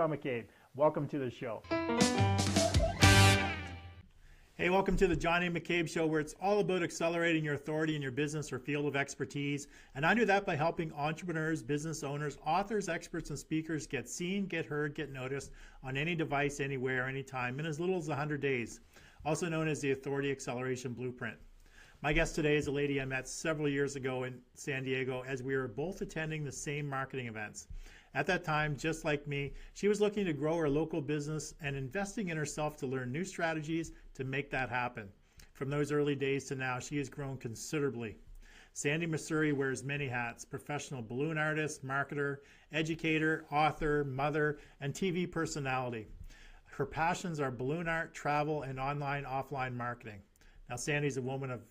John McCabe. Welcome to the show. Hey, welcome to the John A. McCabe Show, where it's all about accelerating your authority in your business or field of expertise. And I do that by helping entrepreneurs, business owners, authors, experts, and speakers get seen, get heard, get noticed on any device, anywhere, anytime, in as little as 100 days, also known as the Authority Acceleration Blueprint. My guest today is a lady I met several years ago in San Diego as we were both attending the same marketing events. At that time, just like me, she was looking to grow her local business and investing in herself to learn new strategies to make that happen. From those early days to now, she has grown considerably. Sandy Missouri wears many hats: professional balloon artist, marketer, educator, author, mother, and TV personality. Her passions are balloon art, travel, and online, offline marketing. Now, Sandy's a woman of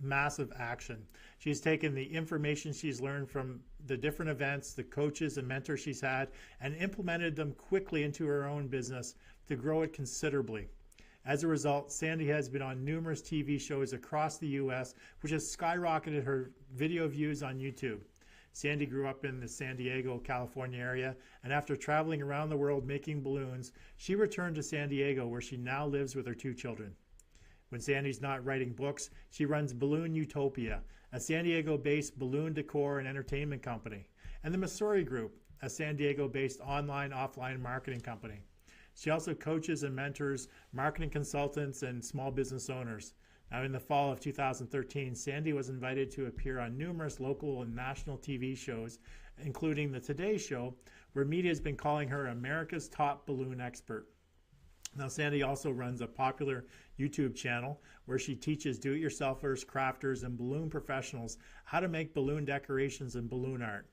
massive action. She's taken the information she's learned from the different events, the coaches and mentors she's had, and implemented them quickly into her own business to grow it considerably. As a result, Sandy has been on numerous TV shows across the U.S., which has skyrocketed her video views on YouTube. Sandy grew up in the San Diego, California area, and after traveling around the world making balloons, she returned to San Diego, where she now lives with her 2 children. When Sandy's not writing books, she runs Balloon Utopia, a San Diego-based balloon decor and entertainment company, and the Missouri Group, a San Diego-based online, offline marketing company. She also coaches and mentors marketing consultants and small business owners. Now, in the fall of 2013, Sandy was invited to appear on numerous local and national TV shows, including The Today Show, where media has been calling her America's top balloon expert. Now, Sandy also runs a popular YouTube channel where she teaches do-it-yourselfers, crafters, and balloon professionals how to make balloon decorations and balloon art.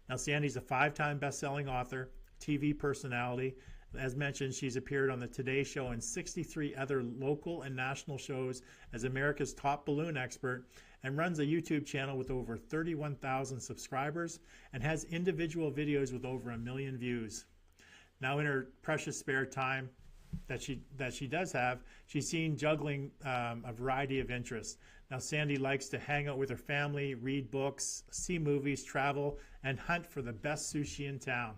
Now, Sandy's a 5-time best-selling author, TV personality. As mentioned, she's appeared on The Today Show and 63 other local and national shows as America's top balloon expert, and runs a YouTube channel with over 31,000 subscribers and has individual videos with over 1 million views. Now, in her precious spare time that she does have, she's seen juggling a variety of interests. Now, Sandy likes to hang out with her family, read books, see movies, travel, and hunt for the best sushi in town.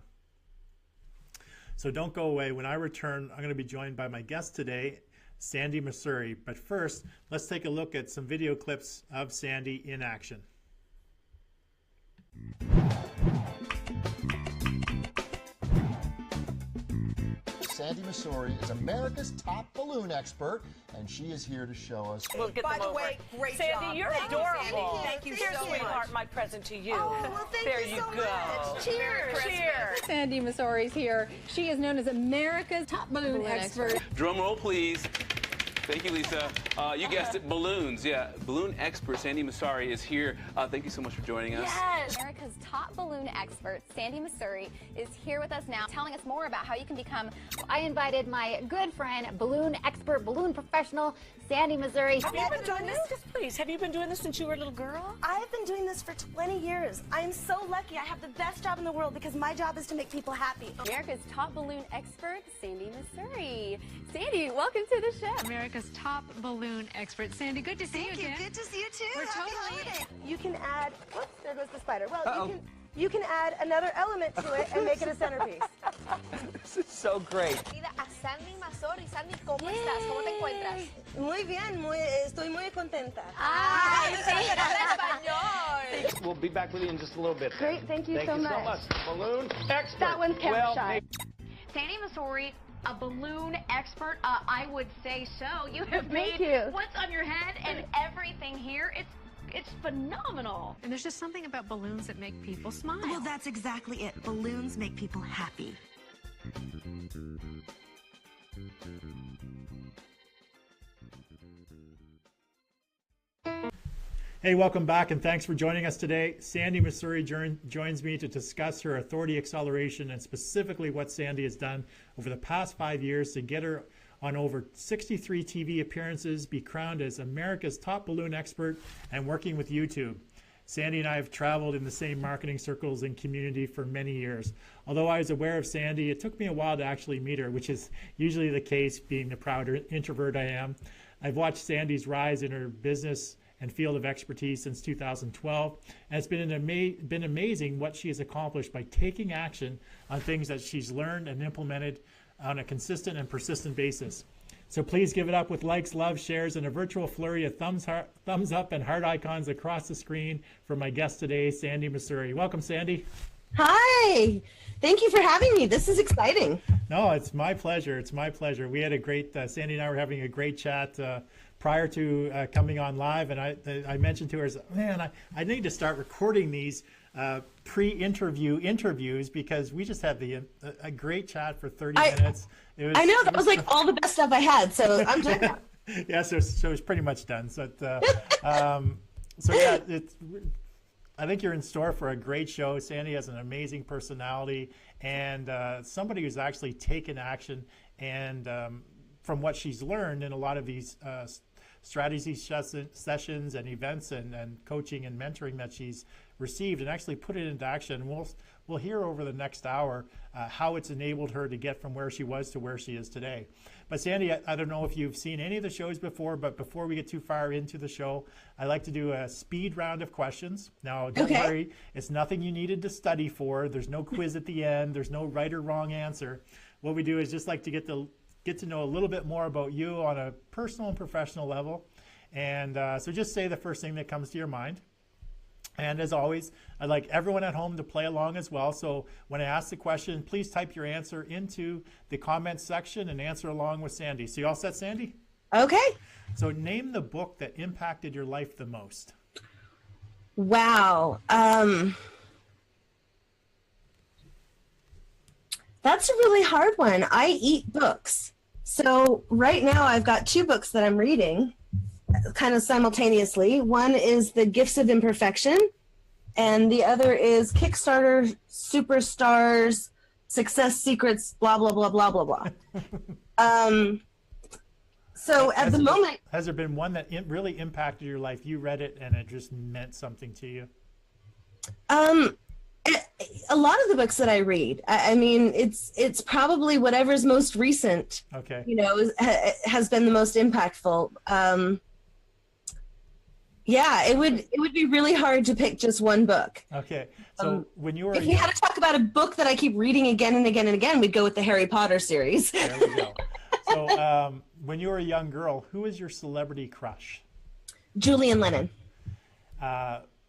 So don't go away. When I return, I'm going to be joined by my guest today, Sandy Missouri. But first, let's take a look at some video clips of Sandy in action. Sandy Missouri is America's top balloon expert, and she is here to show us. We'll get By them the over. way, great Sandy, job. you're Thank you, adorable. Sandy. Thank you Here's, so sweetheart, much. my present to you. Oh, well, thank there you so go. much. Cheers. Cheers. Sandy Missouri's here. She is known as America's top balloon expert. Drum roll, please. Thank you, Lisa. You guessed it, balloons. Yeah, balloon expert Sandy Missouri is here. Thank you so much for joining us. Yes! America's top balloon expert, Sandy Missouri, is here with us now, telling us more about how you can become. I invited my good friend, balloon expert, balloon professional, Sandy Missouri. Have you been doing this? Just please. Have you been doing this since you were a little girl? I've been doing this for 20 years. I'm so lucky. I have the best job in the world because my job is to make people happy. America's top balloon expert, Sandy Missouri. Sandy, welcome to the show. America's top balloon expert. Sandy, good to see you again. Good to see you too. We're Happy totally- holiday. You can add, whoops, there goes the spider. Well, you can add another element to it and make it a centerpiece. This is so great. A Sandy Missouri. Sandy, ¿cómo estás? ¿Cómo te encuentras? Muy bien, estoy muy contenta. Ay, sí, habla español. We'll be back with you in just a little bit. Great, thank you so much. Balloon expert. That one's camera shy. Sandy Missouri, a balloon expert, I would say so. You have Thank made you. what's on your head and everything here. It's phenomenal. And there's just something about balloons that make people smile. Well, that's exactly it. Balloons make people happy. Hey, welcome back, and thanks for joining us today. Sandy Missouri joins me to discuss her authority acceleration and specifically what Sandy has done over the past 5 years to get her on over 63 TV appearances, be crowned as America's top balloon expert, and working with YouTube. Sandy and I have traveled in the same marketing circles and community for many years. Although I was aware of Sandy, it took me a while to actually meet her, which is usually the case being the proud introvert I am. I've watched Sandy's rise in her business and field of expertise since 2012. And it's been amazing what she has accomplished by taking action on things that she's learned and implemented on a consistent and persistent basis. So please give it up with likes, love, shares, and a virtual flurry of thumbs up and heart icons across the screen for my guest today, Sandy Missouri. Welcome, Sandy. Hi. Thank you for having me. This is exciting. No, it's my pleasure. It's my pleasure. We had a great, Sandy and I were having a great chat prior to coming on live, and I mentioned to her, man, I need to start recording these pre-interview interviews because we just had a great chat for 30 minutes. I know, that was like all the best stuff I had, so I'm done now. Yeah, so it's pretty much done. So, so yeah, I think you're in store for a great show. Sandy has an amazing personality and somebody who's actually taken action and from what she's learned in a lot of these strategy sessions and events and coaching and mentoring that she's received and actually put it into action. We'll hear over the next hour how it's enabled her to get from where she was to where she is today. But Sandy, I don't know if you've seen any of the shows before, but before we get too far into the show, I like to do a speed round of questions. Now, don't worry, it's nothing you needed to study for. There's no quiz at the end. There's no right or wrong answer. What we do is just like to get to know a little bit more about you on a personal and professional level. And so just say the first thing that comes to your mind. And as always, I'd like everyone at home to play along as well. So when I ask the question, please type your answer into the comments section and answer along with Sandy. So you all set, Sandy? Okay. So name the book that impacted your life the most. Wow. That's a really hard one. I eat books. So right now I've got 2 books that I'm reading kind of simultaneously. One is The Gifts of Imperfection, and the other is Kickstarter Superstars Success Secrets, blah, blah, blah, blah, blah, blah. So at the moment... Has there been one that really impacted your life? You read it and it just meant something to you? A lot of the books that I read, I mean, it's probably whatever's most recent, you know, has been the most impactful. Yeah, it would be really hard to pick just one book. Okay, so when you were... If you had to talk about a book that I keep reading again and again and again, we'd go with the Harry Potter series. There we go. So when you were a young girl, who was your celebrity crush? Julian Lennon.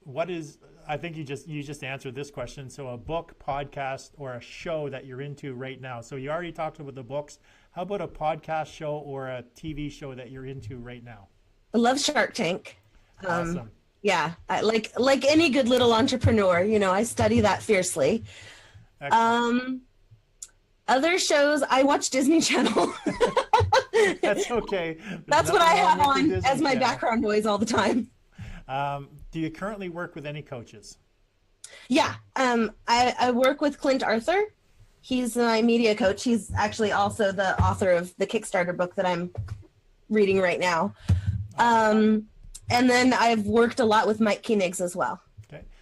What is... I think you just answered this question. So a book, podcast, or a show that you're into right now. So you already talked about the books. How about a podcast show or a TV show that you're into right now? I love Shark Tank. Awesome. Yeah, like any good little entrepreneur, you know, I study that fiercely. Excellent. Other shows, I watch Disney Channel. That's okay. That's what I have on as my background noise all the time. Do you currently work with any coaches? Yeah, I work with Clint Arthur. He's my media coach. He's actually also the author of the Kickstarter book that I'm reading right now. And then I've worked a lot with Mike Koenigs as well,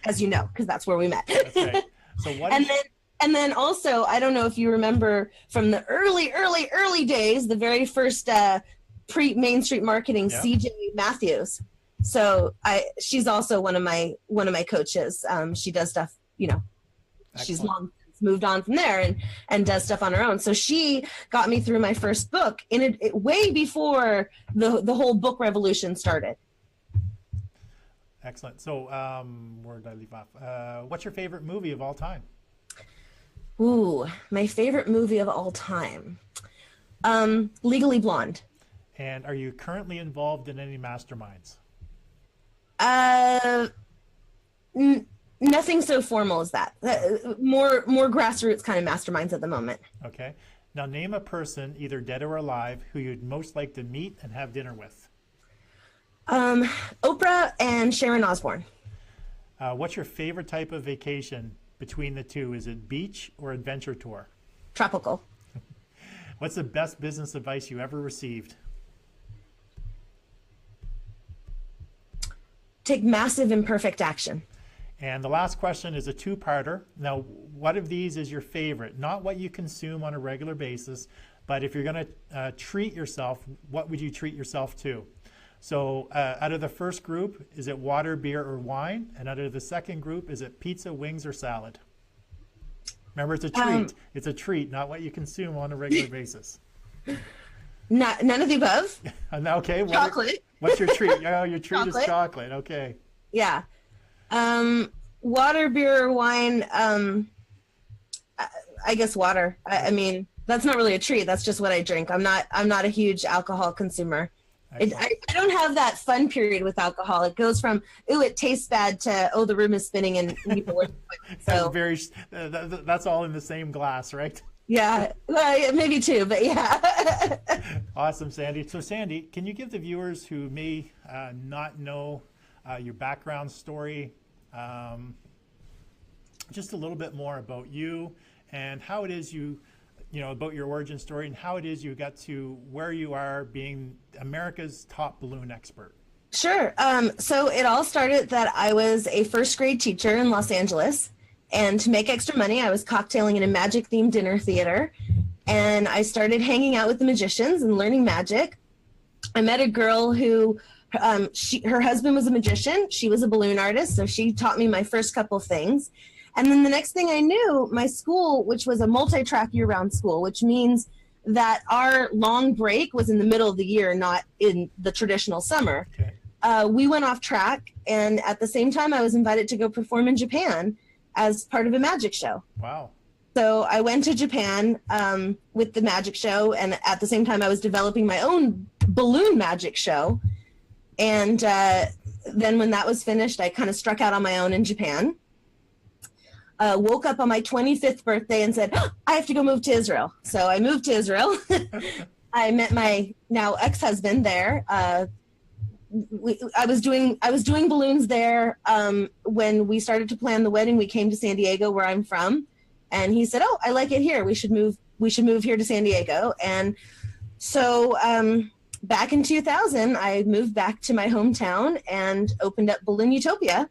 as you know, because that's where we met. Okay. So what and then also, I don't know if you remember from the early days, the very first pre-Main Street Marketing, CJ Matthews. So she's also one of my coaches. She does stuff, you know, she's long since moved on from there and does stuff on her own. So she got me through my first book way before the whole book revolution started. Excellent. So where did I leave off? What's your favorite movie of all time? Ooh, my favorite movie of all time. Legally Blonde. And are you currently involved in any masterminds? Nothing so formal as that. More grassroots kind of masterminds at the moment. Okay. Now name a person, either dead or alive, who you'd most like to meet and have dinner with. Oprah and Sharon Osbourne. What's your favorite type of vacation between the two? Is it beach or adventure tour? Tropical. What's the best business advice you ever received? Take massive imperfect action. And the last question is a two-parter. Now, what of these is your favorite? Not what you consume on a regular basis, but if you're going to treat yourself, what would you treat yourself to? So out of the first group, is it water, beer, or wine? And out of the second group, is it pizza, wings, or salad? Remember, it's a treat. It's a treat, not what you consume on a regular basis. None of the above. Okay. Chocolate. What's your treat? Oh, your treat Chocolate. is chocolate. Okay. Yeah. Water, beer, or wine. I guess water. I mean, that's not really a treat. That's just what I drink. I'm not a huge alcohol consumer. I don't have that fun period with alcohol. It goes from, ooh, it tastes bad to, oh, the room is spinning and people so that's all in the same glass, right? Yeah, well, maybe two, but yeah. Awesome, Sandy. So Sandy, can you give the viewers who may not know your background story just a little bit more about you and how it is about your origin story and how it is you got to where you are being America's top balloon expert? Sure. So it all started that I was a first grade teacher in Los Angeles, and to make extra money, I was cocktailing in a magic themed dinner theater, and I started hanging out with the magicians and learning magic. I met a girl who her husband was a magician. She was a balloon artist, so she taught me my first couple things. And then the next thing I knew, my school, which was a multi-track year-round school, which means that our long break was in the middle of the year, not in the traditional summer. Okay. We went off track, and at the same time, I was invited to go perform in Japan as part of a magic show. Wow. So I went to Japan with the magic show, and at the same time, I was developing my own balloon magic show. And then when that was finished, I kind of struck out on my own in Japan. Woke up on my 25th birthday and said, oh, I have to go move to Israel. So I moved to Israel. I met my now ex-husband there. I was doing balloons there. When we started to plan the wedding, we came to San Diego, where I'm from. And he said, oh, I like it here. We should move here to San Diego. And so back in 2000, I moved back to my hometown and opened up Balloon Utopia.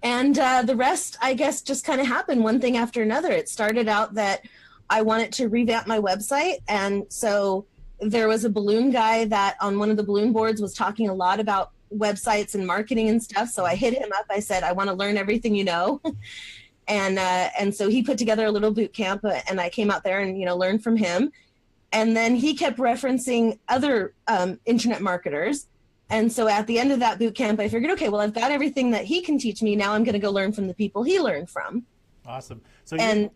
And the rest, I guess, just kind of happened one thing after another. It started out that I wanted to revamp my website. And so there was a balloon guy that on one of the balloon boards was talking a lot about websites and marketing and stuff. So I hit him up. I said, I want to learn everything you know. And so he put together a little boot camp, and I came out there and, learned from him. And then he kept referencing other internet marketers. And so at the end of that boot camp, I figured, okay, well, I've got everything that he can teach me. Now I'm going to go learn from the people he learned from. Awesome. Sorry,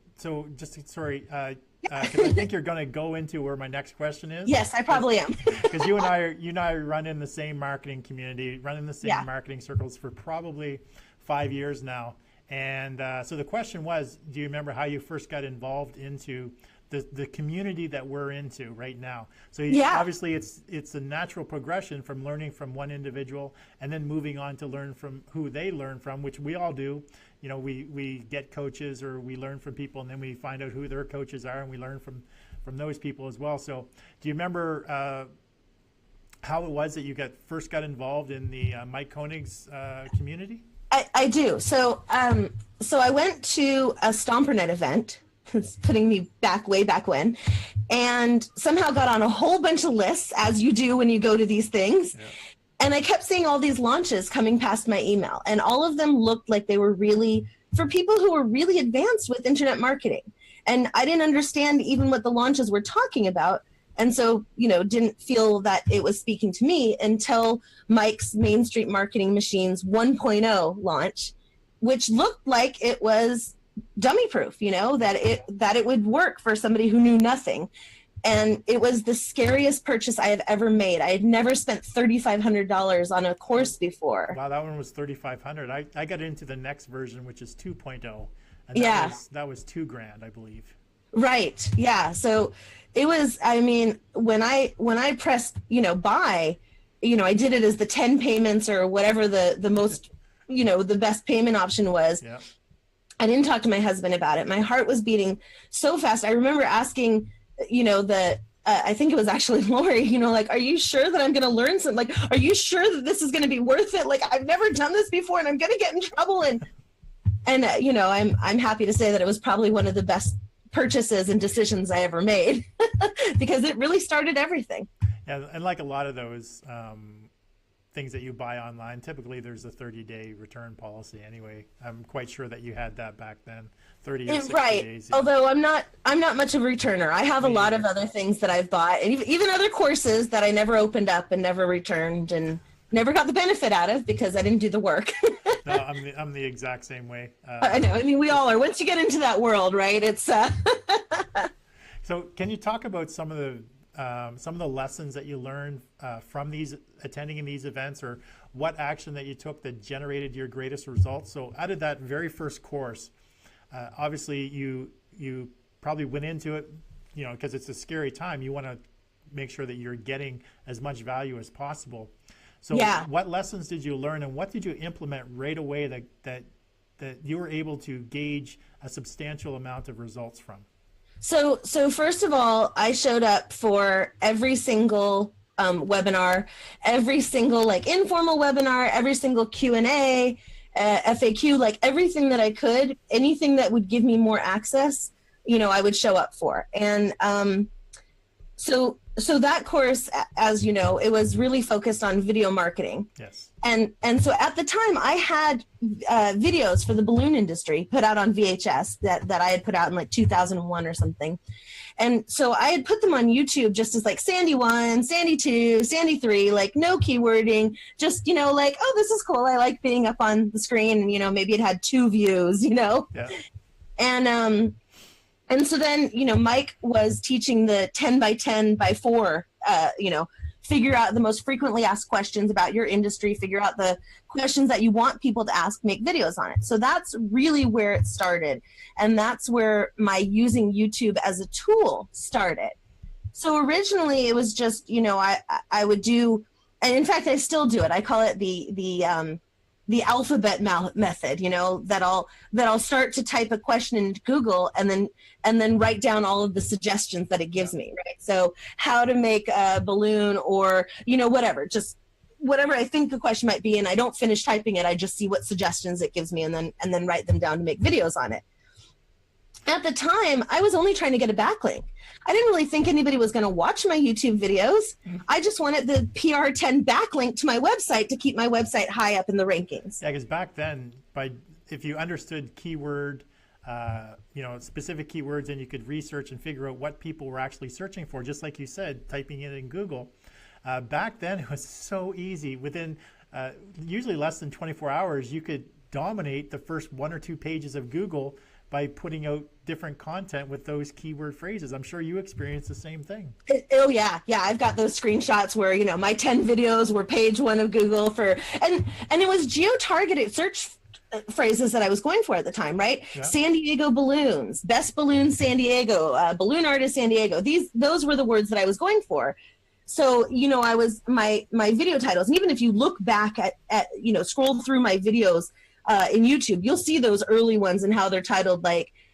because I think you're going to go into where my next question is. Yes, I probably am. Because you and I run in the same marketing community, run in the same marketing circles for probably 5 years now. And so the question was, do you remember how you first got involved into the community that we're into right now? So obviously it's a natural progression from learning from one individual and then moving on to learn from who they learn from, which we all do. We get coaches or we learn from people, and then we find out who their coaches are, and we learn from those people as well. So do you remember how it was that you first got involved in the Mike Koenig's community? I do. So I went to a StomperNet event. It's putting me way back when, and somehow got on a whole bunch of lists, as you do when you go to these things. Yeah. And I kept seeing all these launches coming past my email, and all of them looked like they were really for people who were really advanced with internet marketing. And I didn't understand even what the launches were talking about. And so, didn't feel that it was speaking to me until Mike's Main Street Marketing Machines 1.0 launch, which looked like it was dummy proof, that it would work for somebody who knew nothing. And it was the scariest purchase I have ever made. I had never spent $3,500 on a course before. Wow, that one was $3,500. I got into the next version, which is 2.0, and that was $2,000, I believe. Right. Yeah. So it was. I mean, when I pressed buy, I did it as the 10 payments or whatever the most the best payment option was. Yeah. I didn't talk to my husband about it. My heart was beating so fast. I remember asking, I think it was actually Lori, are you sure that I'm going to learn something? Like, are you sure that this is going to be worth it? Like, I've never done this before and I'm going to get in trouble. And I'm happy to say that it was probably one of the best purchases and decisions I ever made because it really started everything. And like a lot of those things that you buy online, typically there's a 30-day return policy anyway. I'm quite sure that you had that back then, 30 or 60 right. days. Yeah. Although I'm not much of a returner. I have a lot of other things that I've bought, and even other courses that I never opened up and never returned and never got the benefit out of because I didn't do the work. No, I'm the exact same way. I know. I mean, we all are. Once you get into that world, right? It's. So, can you talk about some of the lessons that you learned from attending in these events, or what action that you took that generated your greatest results? So, out of that very first course, obviously you probably went into it, because it's a scary time. You want to make sure that you're getting as much value as possible. So what lessons did you learn, and what did you implement right away that you were able to gauge a substantial amount of results from? So first of all, I showed up for every single webinar, every single informal webinar, every single Q&A, FAQ, everything that I could, anything that would give me more access, I would show up for. And so that course, as you know, it was really focused on video marketing. Yes. And so at the time I had videos for the balloon industry put out on VHS that I had put out in 2001 or something. And so I had put them on YouTube just as Sandy 1, Sandy 2, Sandy 3, no keywording, just, oh, this is cool. I like being up on the screen. Maybe it had 2 views, Yeah. And so then, Mike was teaching the 10 by 10 by 4, figure out the most frequently asked questions about your industry, figure out the questions that you want people to ask, make videos on it. So that's really where it started. And that's where my using YouTube as a tool started. So originally it was just, I would do, and in fact, I still do it. I call it the alphabet method, that I'll start to type a question into Google and then write down all of the suggestions that it gives me, right? So how to make a balloon, or, whatever, just whatever I think the question might be, and I don't finish typing it, I just see what suggestions it gives me and then write them down to make videos on it. At the time, I was only trying to get a backlink. I didn't really think anybody was going to watch my YouTube videos. I just wanted the PR10 backlink to my website to keep my website high up in the rankings. Yeah, because back then, if you understood keyword, specific keywords, and you could research and figure out what people were actually searching for, just like you said, typing it in Google. Back then, it was so easy. Within usually less than 24 hours, you could dominate the first 1 or 2 pages of Google by putting out different content with those keyword phrases. I'm sure you experienced the same thing. Yeah. I've got those screenshots where, my 10 videos were page 1 of Google and it was geo-targeted search phrases that I was going for at the time, right? Yeah. San Diego balloons, best balloon San Diego, balloon artist San Diego. Those were the words that I was going for. So, I was my video titles, and even if you look back at scroll through my videos in YouTube, you'll see those early ones and how they're titled,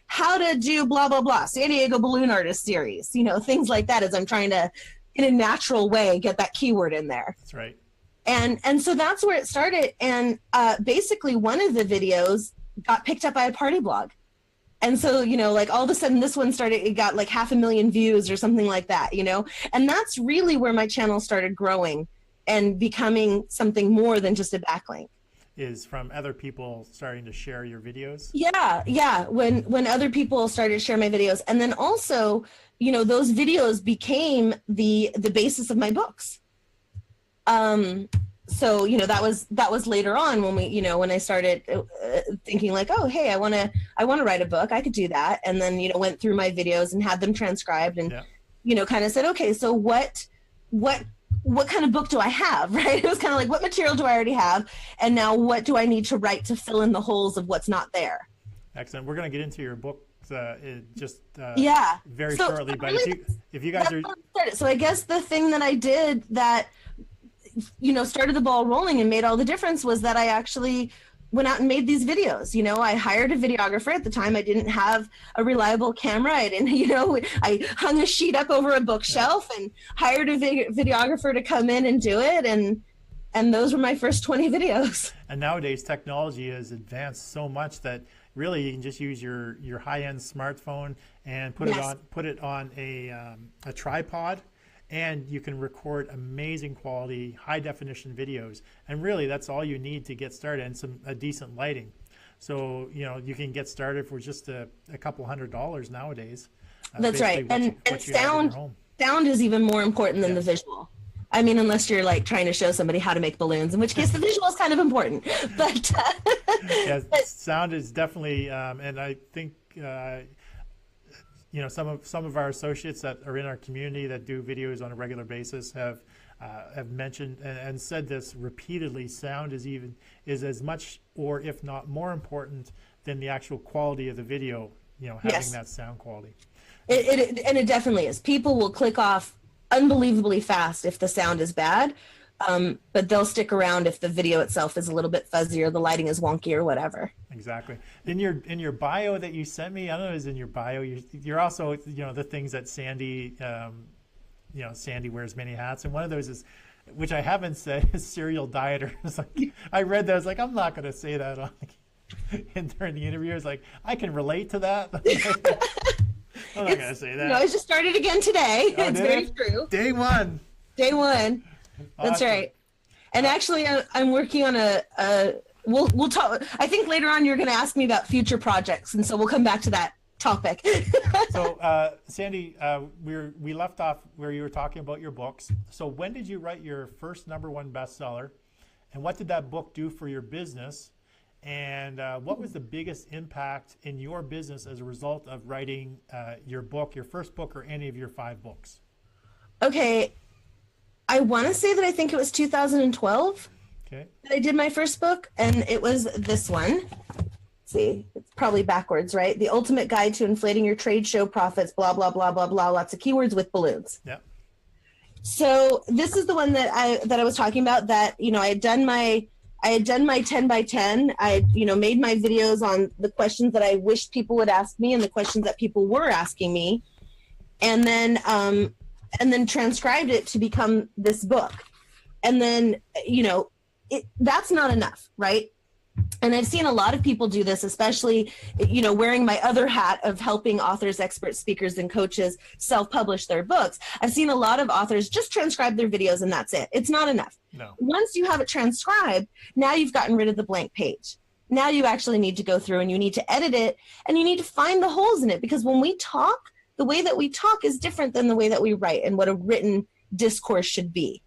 how to do blah, blah, blah, San Diego balloon artist series, things like that, as I'm trying to, in a natural way, get that keyword in there. That's right. And so that's where it started. And basically one of the videos got picked up by a party blog. And so, all of a sudden this one it got 500,000 views or something like that, and that's really where my channel started growing and becoming something more than just a backlink. Is from other people starting to share your videos? Yeah. When other people started to share my videos. And then also, those videos became the basis of my books. So, that was later on when when I started thinking oh, hey, I want to write a book. I could do that. And then, went through my videos and had them transcribed and, kind of said, okay, so what kind of book do I have, right? It was kind of what material do I already have? And now what do I need to write to fill in the holes of what's not there? Excellent. We're going to get into your book very so shortly. But really, if you guys are... So I guess the thing that I did that, started the ball rolling and made all the difference was that I actually went out and made these videos. I hired a videographer. At the time I didn't have a reliable camera. I didn't, I hung a sheet up over a bookshelf and hired a videographer to come in and do it. And those were my first 20 videos. And nowadays technology has advanced so much that really you can just use your high-end smartphone and put it on a tripod, and you can record amazing quality, high definition videos. And really, that's all you need to get started, and a decent lighting. So, you know, you can get started for just a couple $100 nowadays. That's right. And sound is even more important than the visual. I mean, unless you're like trying to show somebody how to make balloons, in which case the visual is kind of important. But yeah, sound is definitely, and I think you know, some of our associates that are in our community that do videos on a regular basis have mentioned and said this repeatedly. Sound is as much, or if not more important than the actual quality of the video. You know, having that sound quality. It definitely is. People will click off unbelievably fast if the sound is bad, but they'll stick around if the video itself is a little bit fuzzy or the lighting is wonky or whatever. Exactly. In your bio that you sent me, I don't know, is in your bio. You're also, you know, the things that Sandy, you know, Sandy wears many hats, and one of those is, which I haven't said, is serial dieter. It's like, I read that, I was like, I'm not going to say that on. And during the interview, I was like, I can relate to that. I'm not going to say that. No, I just started again today. Oh, it's very true. Day one. Day one. That's Awesome. right. And actually, I'm working on we'll talk. I think later on you're going to ask me about future projects, and so we'll come back to that topic. So, Sandy, we left off where you were talking about your books. So when did you write your first #1 bestseller, and what did that book do for your business? And what was the biggest impact in your business as a result of writing your book, your first book, or any of your 5 books? Okay. I want to say that I think it was 2012 that I did my first book, and it was this one. Let's see, it's probably backwards, right? The Ultimate Guide to Inflating Your Trade Show Profits, blah, blah, blah, blah, blah, lots of keywords with balloons. Yeah. So this is the one that I was talking about, that, you know, I had done my 10 by 10. I, you know, made my videos on the questions that I wished people would ask me and the questions that people were asking me. And then transcribed it to become this book. And then, you know, that's not enough, right? And I've seen a lot of people do this, especially, you know, wearing my other hat of helping authors, experts, speakers, and coaches self-publish their books. I've seen a lot of authors just transcribe their videos and that's it. It's not enough. No. Once you have it transcribed, now you've gotten rid of the blank page. Now you actually need to go through and you need to edit it, and you need to find the holes in it, because when we talk, the way that we talk is different than the way that we write and what a written discourse should be.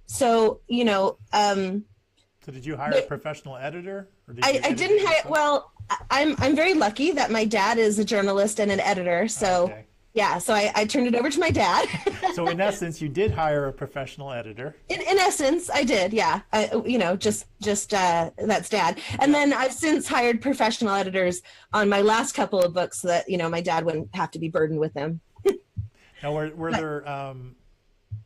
So, you know, so did you hire a professional editor? Or did I didn't hire, well, I'm very lucky that my dad is a journalist and an editor. So yeah, so I turned it over to my dad. So in essence, you did hire a professional editor. In essence, I did. Yeah. You know, just that's dad. And then I've since hired professional editors on my last couple of books so that, you know, my dad wouldn't have to be burdened with them. Now, were there,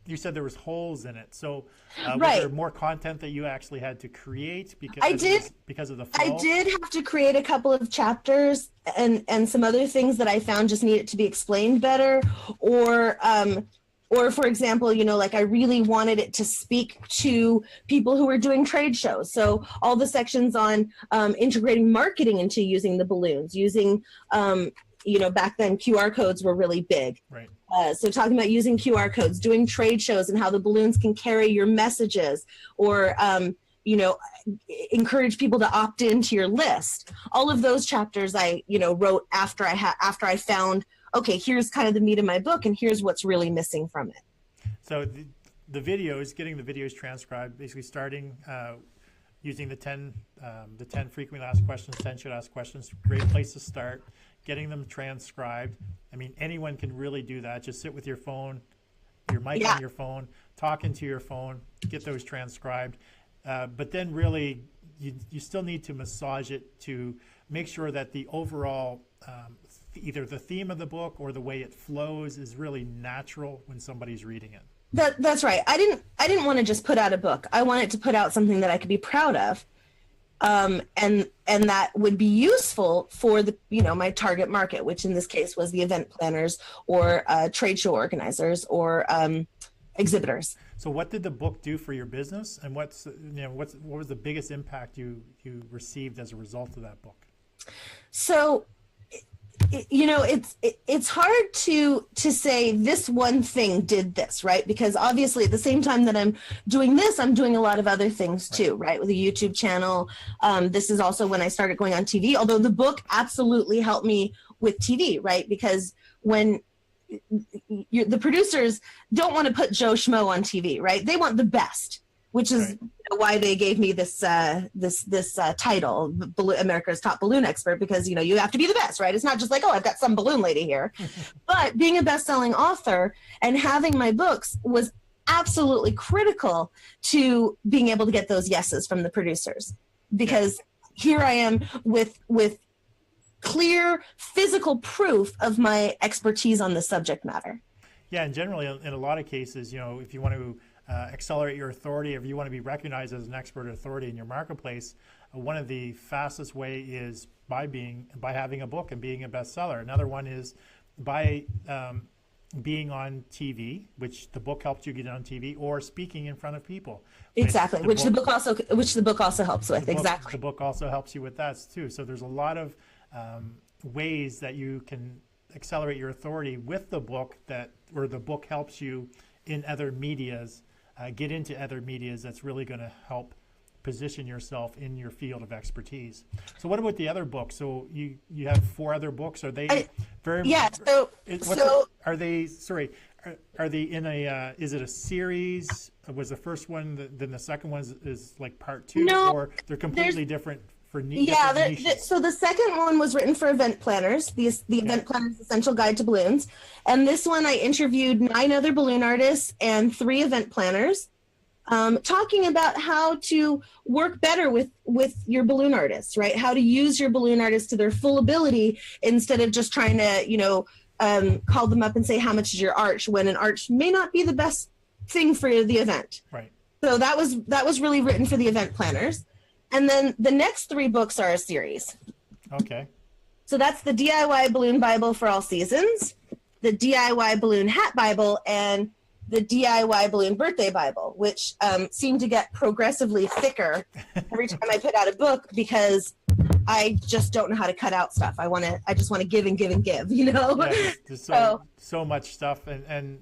you said there was holes in it. So was Right. there more content that you actually had to create because of the flow? I did have to create a couple of chapters and some other things that I found just needed to be explained better, or for example, you know, like I really wanted it to speak to people who were doing trade shows. So all the sections on integrating marketing into using the balloons, using, you know, back then QR codes were really big. Right. So talking about using QR codes, doing trade shows and how the balloons can carry your messages, or, you know, encourage people to opt into your list. All of those chapters I, you know, wrote after I found, okay, here's kind of the meat of my book and here's what's really missing from it. So the videos, getting the videos transcribed, basically starting using the 10 frequently asked questions, 10 should ask questions, great place to start. Getting them transcribed. I mean, anyone can really do that. Just sit with your phone, your mic on your phone, talk into your phone, get those transcribed. But then really, you still need to massage it to make sure that the overall, either the theme of the book or the way it flows is really natural when somebody's reading it. That's right. I didn't want to just put out a book. I wanted to put out something that I could be proud of. And that would be useful for the, you know, my target market, which in this case was the event planners or trade show organizers or exhibitors. So what did the book do for your business, and what was the biggest impact you received as a result of that book? So you know, it's hard to say this one thing did this, right? Because obviously at the same time that I'm doing this, I'm doing a lot of other things too, right? With a YouTube channel. This is also when I started going on TV, although the book absolutely helped me with TV, right? Because when the producers don't want to put Joe Schmo on TV, right? They want the best, which is why they gave me this title, America's Top Balloon Expert, because, you know, you have to be the best, right? It's not just like, oh, I've got some balloon lady here. But being a best-selling author and having my books was absolutely critical to being able to get those yeses from the producers, because here I am with clear physical proof of my expertise on the subject matter. Yeah, and generally in a lot of cases, you know, if you want to accelerate your authority, if you want to be recognized as an expert authority in your marketplace, one of the fastest way is by having a book and being a bestseller. Another one is by being on TV, which the book helps you get on TV, or speaking in front of people. Exactly, which the book also helps with. Exactly, the book also helps you with that too. So there's a lot of ways that you can accelerate your authority with the book, or the book helps you in other medias. Get into other medias that's really going to help position yourself in your field of expertise. So what about the other books? So you have 4 other books. Are they are they in a is it a series? Was the first one, then the second one is like part 2? No, or they're completely different for so the second one was written for event planners, the Event Planner's Essential Guide to Balloons. And this one I interviewed 9 other balloon artists and 3 event planners, talking about how to work better with your balloon artists, right? How to use your balloon artists to their full ability instead of just trying to, you know, call them up and say, how much is your arch, when an arch may not be the best thing for the event. Right. So that was really written for the event planners. And then the next 3 books are a series. Okay. So that's the DIY Balloon Bible for all seasons, the DIY Balloon Hat Bible, and the DIY Balloon Birthday Bible, which seem to get progressively thicker every time I put out a book, because I just don't know how to cut out stuff. I just want to give and give and give, you know? Yeah, there's so much stuff. And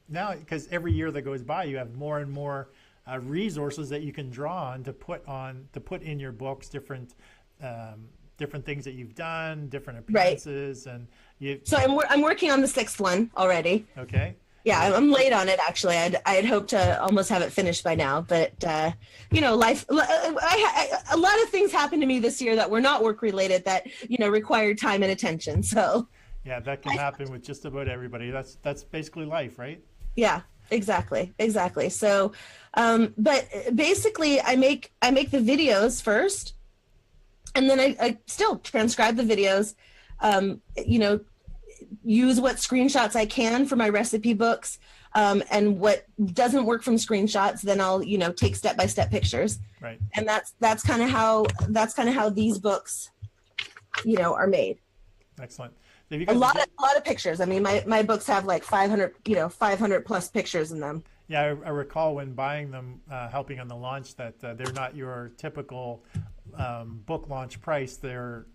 now, because every year that goes by, you have more and more resources that you can draw on to put in your books, different things that you've done, different appearances, and So I'm working on the 6th one already. Okay. Yeah, I'm late on it actually. I had hoped to almost have it finished by now, but you know, life. A lot of things happened to me this year that were not work related, that, you know, required time and attention. So yeah, that can happen with just about everybody. That's basically life, right? Yeah. Exactly. So, but basically I make the videos first, and then I still transcribe the videos, you know, use what screenshots I can for my recipe books, and what doesn't work from screenshots, then I'll, you know, take step-by-step pictures. Right. And that's kind of how these books, you know, are made. Excellent. A lot of pictures. I mean, my books have like 500 plus pictures in them. Yeah, I recall when buying them, helping on the launch, that they're not your typical book launch price. They're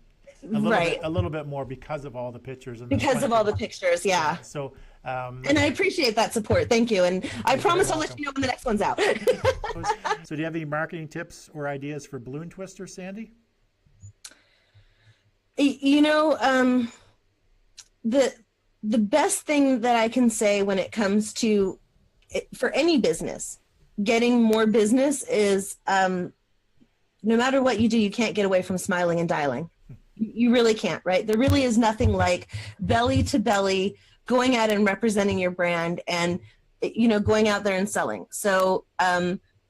a little bit more because of all the pictures. And because of all the pictures, yeah. So, and I appreciate that support. Thank you. And I promise I'll let you know when the next one's out. So do you have any marketing tips or ideas for Balloon Twister, Sandy? You know, the best thing that I can say when it comes to for any business, getting more business is, no matter what you do, you can't get away from smiling and dialing. You really can't, right? There really is nothing like belly to belly going out and representing your brand, and, you know, going out there and selling. So,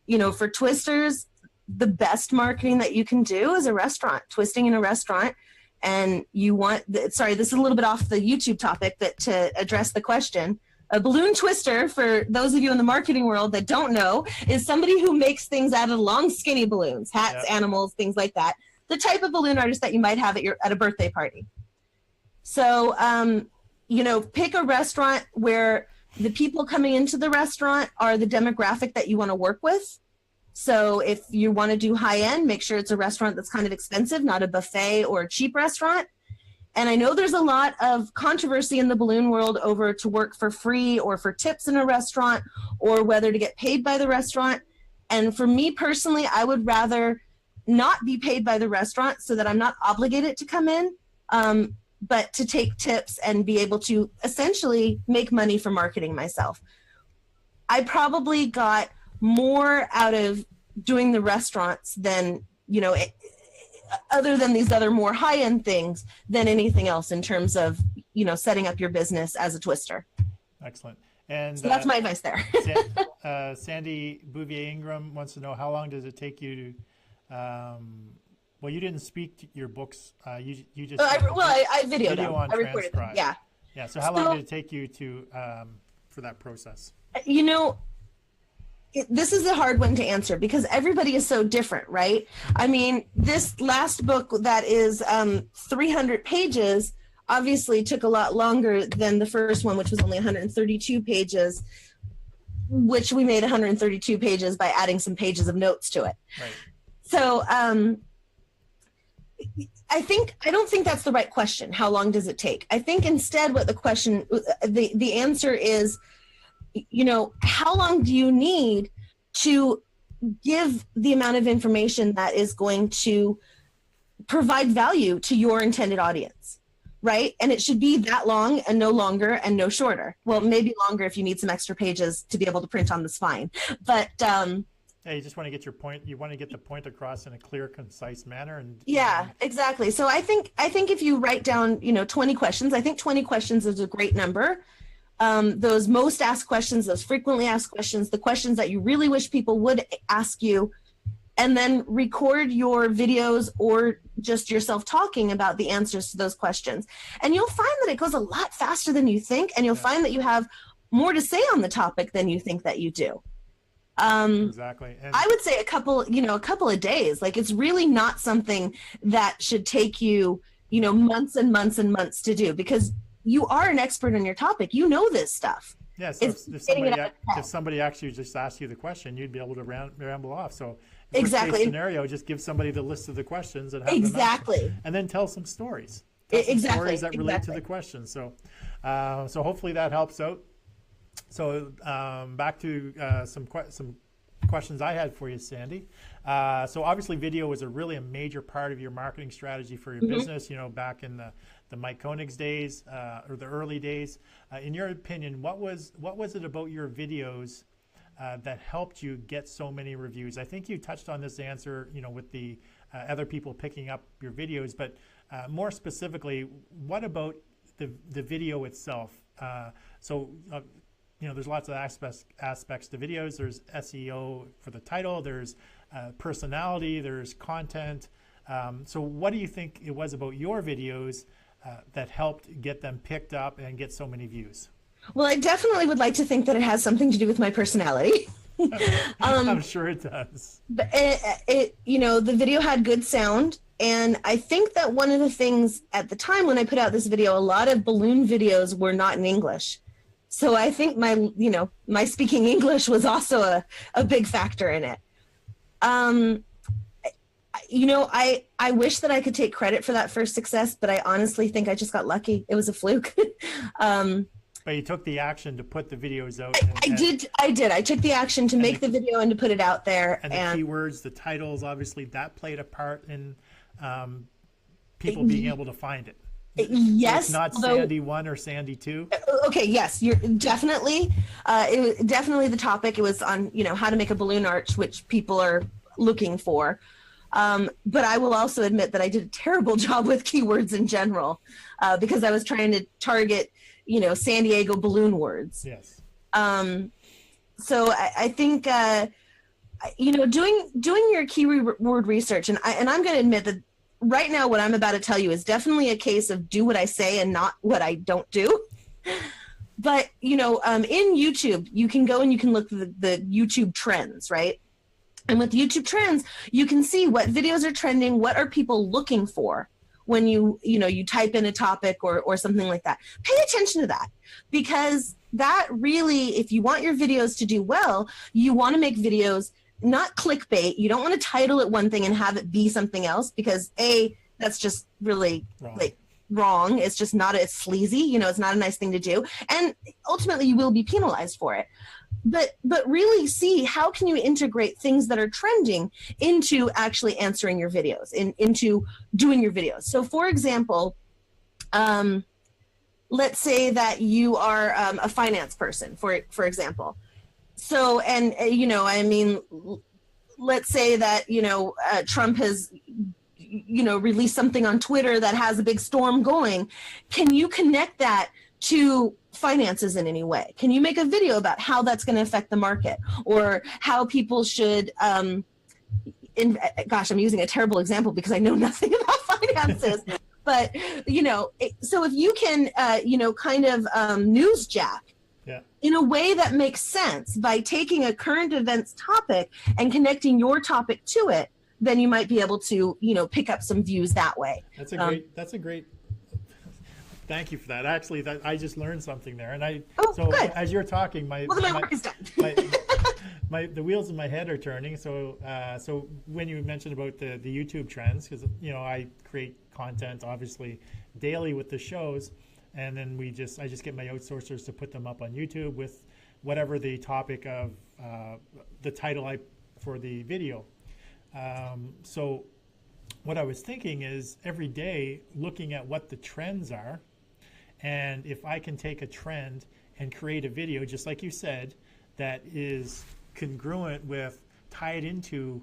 you know, for twisters, the best marketing that you can do is a restaurant, twisting in a restaurant. And you want, sorry, this is a little bit off the YouTube topic, but to address the question, a balloon twister, for those of you in the marketing world that don't know, is somebody who makes things out of long, skinny balloons, hats, animals, things like that. The type of balloon artist that you might have at a birthday party. So, you know, pick a restaurant where the people coming into the restaurant are the demographic that you want to work with. So if you want to do high end, make sure it's a restaurant that's kind of expensive, not a buffet or a cheap restaurant. And I know there's a lot of controversy in the balloon world over to work for free or for tips in a restaurant, or whether to get paid by the restaurant. And for me personally, I would rather not be paid by the restaurant so that I'm not obligated to come in, but to take tips and be able to essentially make money for marketing myself. I probably got more out of doing the restaurants than, you know, other than these other more high-end things, than anything else in terms of, you know, setting up your business as a twister. Excellent. And so that's my advice there. Sandy Bouvier Ingram wants to know, how long does it take you to, well, you didn't speak to your books. You just I videoed them. on I recorded them. Yeah. Yeah. So how long did it take you to for that process? You know, this is a hard one to answer because everybody is so different, right? I mean, this last book that is 300 pages obviously took a lot longer than the first one, which was only 132 pages, which we made 132 pages by adding some pages of notes to it. Right. So I don't think that's the right question. How long does it take? I think instead what the question, the answer is, you know, how long do you need to give the amount of information that is going to provide value to your intended audience, right? And it should be that long and no longer and no shorter. Well, maybe longer if you need some extra pages to be able to print on the spine. But yeah, you just want to get your point. You want to get the point across in a clear, concise manner. And yeah, exactly. So I think if you write down, you know, 20 questions, I think 20 questions is a great number. Those most asked questions, those frequently asked questions, the questions that you really wish people would ask you, and then record your videos or just yourself talking about the answers to those questions. And you'll find that it goes a lot faster than you think, and you'll find that you have more to say on the topic than you think that you do. Exactly. And I would say a couple of days. Like, it's really not something that should take you, you know, months and months and months to do, because you are an expert on your topic. You know this stuff. Yeah, so if somebody actually just asked you the question, you'd be able to ramble off. So exactly. Case scenario, just give somebody the list of the questions and have exactly them answer, and then tell some stories. Stories that relate to the questions. So, so hopefully that helps out. So back to some questions I had for you, Sandy. So obviously video was really a major part of your marketing strategy for your business, you know, back in the Mike Koenig's days or the early days. In your opinion, what was it about your videos that helped you get so many reviews? I think you touched on this answer, you know, with the other people picking up your videos, but more specifically, what about the video itself? You know, there's lots of aspects to videos. There's SEO for the title. There's personality. There's content. So what do you think it was about your videos that helped get them picked up and get so many views? Well, I definitely would like to think that it has something to do with my personality. I'm sure it does. But it, you know, the video had good sound. And I think that one of the things at the time when I put out this video, a lot of balloon videos were not in English. So I think my speaking English was also a big factor in it. You know, I wish that I could take credit for that first success, but I honestly think I just got lucky. It was a fluke. But you took the action to put the videos out. I did. I took the action to make the video and to put it out there. And the keywords, the titles, obviously that played a part in people being able to find it. Yes, so it's not Sandy 1 or Sandy 2. Okay, yes, you're definitely. It was definitely the topic. It was on, you know, how to make a balloon arch, which people are looking for. But I will also admit that I did a terrible job with keywords in general because I was trying to target, you know, San Diego balloon words. Yes. So I think, you know, doing your keyword research, and I'm going to admit that right now what I'm about to tell you is definitely a case of do what I say and not what I don't do. But, you know, in YouTube, you can go and you can look at the YouTube trends, right? And with YouTube trends, you can see what videos are trending, what are people looking for when you type in a topic or something like that. Pay attention to that, because that really, if you want your videos to do well, you want to make videos not clickbait. You don't want to title it one thing and have it be something else, because that's just really wrong. Like wrong. It's just not, it's sleazy, you know, it's not a nice thing to do. And ultimately you will be penalized for it. But really see how can you integrate things that are trending into actually answering your videos, into doing your videos. So for example, let's say that you are a finance person, for example. So, and you know, I mean, let's say that, you know, Trump has, you know, released something on Twitter that has a big storm going. Can you connect that to finances in any way? Can you make a video about how that's going to affect the market, or how people should, gosh, I'm using a terrible example because I know nothing about finances, but, you know, so if you can, you know, kind of newsjack in a way that makes sense by taking a current events topic and connecting your topic to it, then you might be able to, you know, pick up some views that way. That's a great, thank you for that. Actually, that I just learned something there. And good. As you're talking, my work is done. the wheels in my head are turning. So so when you mentioned about the YouTube trends, because, you know, I create content obviously daily with the shows, and then I just get my outsourcers to put them up on YouTube with whatever the topic of the title for the video. So what I was thinking is every day looking at what the trends are, and if I can take a trend and create a video, just like you said, that is congruent with, tie it into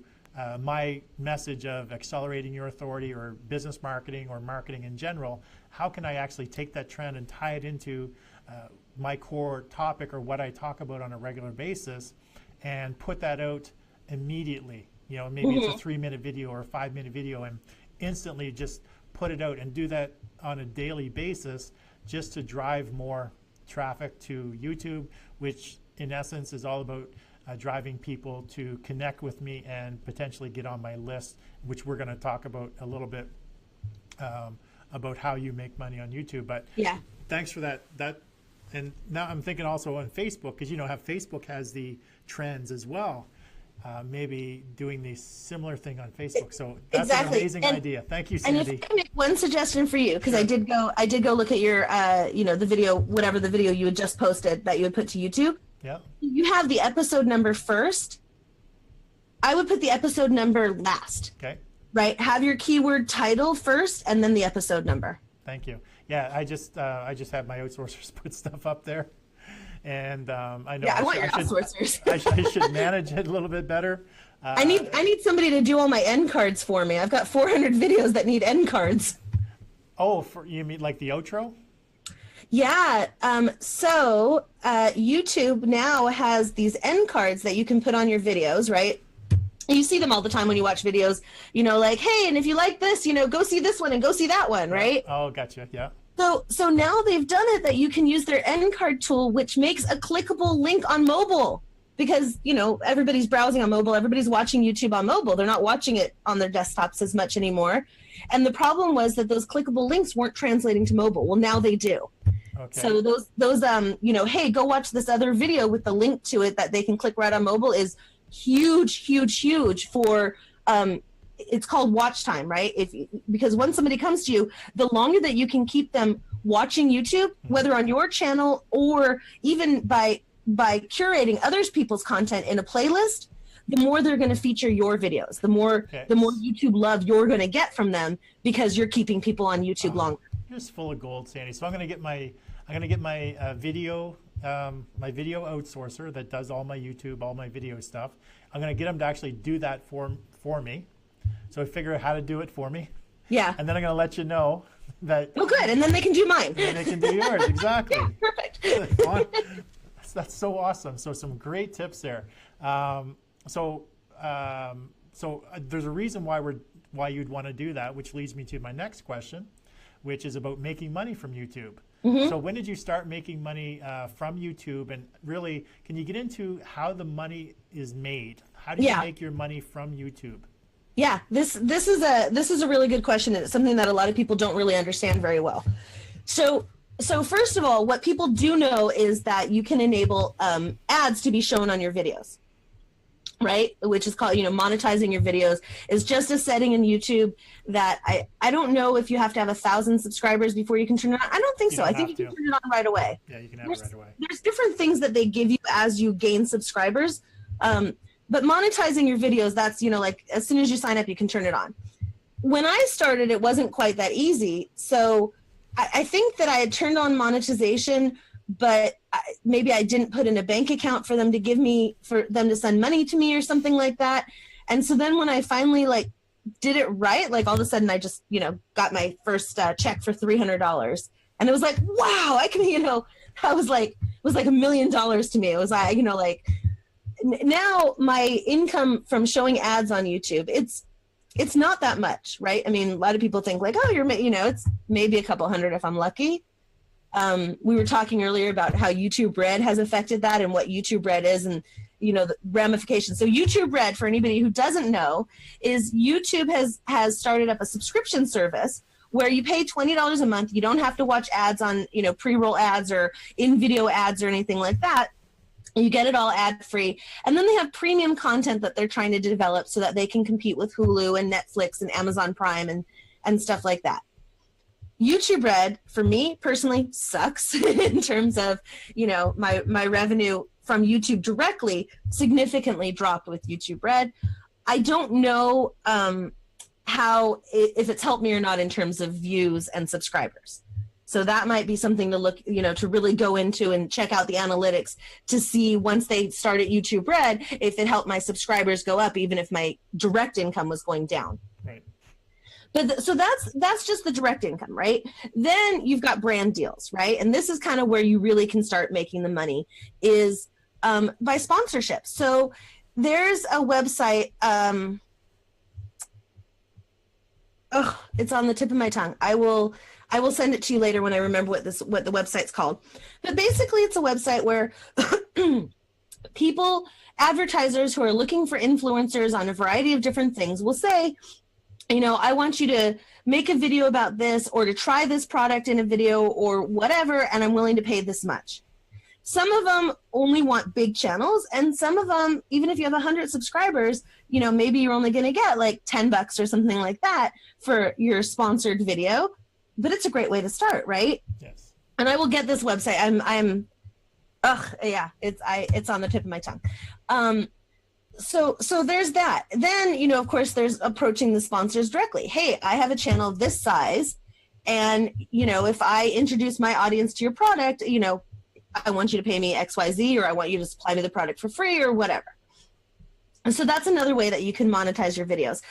my message of accelerating your authority or business marketing or marketing in general, how can I actually take that trend and tie it into my core topic or what I talk about on a regular basis and put that out immediately? You know, maybe it's a 3-minute video or a 5-minute video, and instantly just put it out and do that on a daily basis just to drive more traffic to YouTube, which in essence is all about driving people to connect with me and potentially get on my list, which we're going to talk about a little bit about how you make money on YouTube. But yeah, thanks for that. And now I'm thinking also on Facebook, because you know how Facebook has the trends as well. Maybe doing the similar thing on Facebook. So that's an amazing idea. Thank you, Sandy. And if I can make one suggestion for you, because I did go look at your, you know, the video, whatever the video you had just posted that you had put to YouTube. Yeah. You have the episode number first. I would put the episode number last. Okay. Right. Have your keyword title first, and then the episode number. Thank you. Yeah, I just have my outsourcers put stuff up there. And I know I want your outsourcers. I should manage it a little bit better. I need somebody to do all my end cards for me. I've got 400 videos that need end cards. Oh, you mean like the outro? Yeah. So YouTube now has these end cards that you can put on your videos, right? You see them all the time when you watch videos, you know, like, hey, and if you like this, you know, go see this one and go see that one, right? Oh, gotcha. Yeah. So now they've done it that you can use their end card tool, which makes a clickable link on mobile, because, you know, everybody's browsing on mobile. Everybody's watching YouTube on mobile. They're not watching it on their desktops as much anymore. And the problem was that those clickable links weren't translating to mobile. Well, now they do. Okay. So those you know, hey, go watch this other video with the link to it that they can click right on mobile is huge for, it's called watch time, right? Because when somebody comes to you, the longer that you can keep them watching YouTube, whether on your channel or even by curating other people's content in a playlist, the more they're going to feature your videos, the more YouTube love you're going to get from them, because you're keeping people on YouTube longer. You're just full of gold, Sandy. So I'm going to get my video outsourcer that does all my YouTube, all my video stuff. I'm going to get them to actually do that for me. So I figure out how to do it for me. Yeah. And then I'm going to let you know that. Oh, good. And then they can do mine. And they can do yours. Exactly. Yeah, perfect. That's so awesome. So some great tips there. So there's a reason why you'd want to do that, which leads me to my next question, which is about making money from YouTube. Mm-hmm. So when did you start making money from YouTube, and really, can you get into how the money is made? How do you make your money from YouTube? Yeah, this is a really good question, and it's something that a lot of people don't really understand very well. So first of all, what people do know is that you can enable ads to be shown on your videos. right? Which is called, monetizing your videos, is just a setting in YouTube that I don't know if you have to have 1,000 subscribers before you can turn it on. I don't think so. I think you can turn it on right away. Yeah, you can have it right away. There's different things that they give you as you gain subscribers. But monetizing your videos, that's, like as soon as you sign up, you can turn it on. When I started, it wasn't quite that easy. So I think that I had turned on monetization, but maybe I didn't put in a bank account for them to send money to me or something like that. And so then when I finally did it right, all of a sudden I just, got my first check for $300. And it was like, wow, I can, I was like, it was like $1 million to me. It was now my income from showing ads on YouTube, it's not that much, right? I mean, a lot of people think it's maybe a couple hundred if I'm lucky. We were talking earlier about how YouTube Red has affected that and what YouTube Red is and, the ramifications. So YouTube Red, for anybody who doesn't know, is YouTube has started up a subscription service where you pay $20 a month. You don't have to watch ads on, pre-roll ads or in-video ads or anything like that. You get it all ad-free. And then they have premium content that they're trying to develop so that they can compete with Hulu and Netflix and Amazon Prime and stuff like that. YouTube Red, for me personally, sucks in terms of, my revenue from YouTube directly significantly dropped with YouTube Red. I don't know if it's helped me or not in terms of views and subscribers. So that might be something to look, to really go into and check out the analytics to see once they start at YouTube Red, if it helped my subscribers go up, even if my direct income was going down. Right. But so that's just the direct income, right? Then you've got brand deals, right? And this is kind of where you really can start making the money is by sponsorship. So there's a website. It's on the tip of my tongue. I will send it to you later when I remember what the website's called. But basically it's a website where advertisers who are looking for influencers on a variety of different things will say, I want you to make a video about this or to try this product in a video or whatever, and I'm willing to pay this much. Some of them only want big channels, and some of them, even if you have 100 subscribers, maybe you're only going to get like $10 or something like that for your sponsored video. But it's a great way to start, right? Yes. And I will get this website. It's on the tip of my tongue. So there's that. Then, of course, there's approaching the sponsors directly. Hey, I have a channel of this size. And, if I introduce my audience to your product, I want you to pay me XYZ, or I want you to supply me the product for free or whatever. And so that's another way that you can monetize your videos.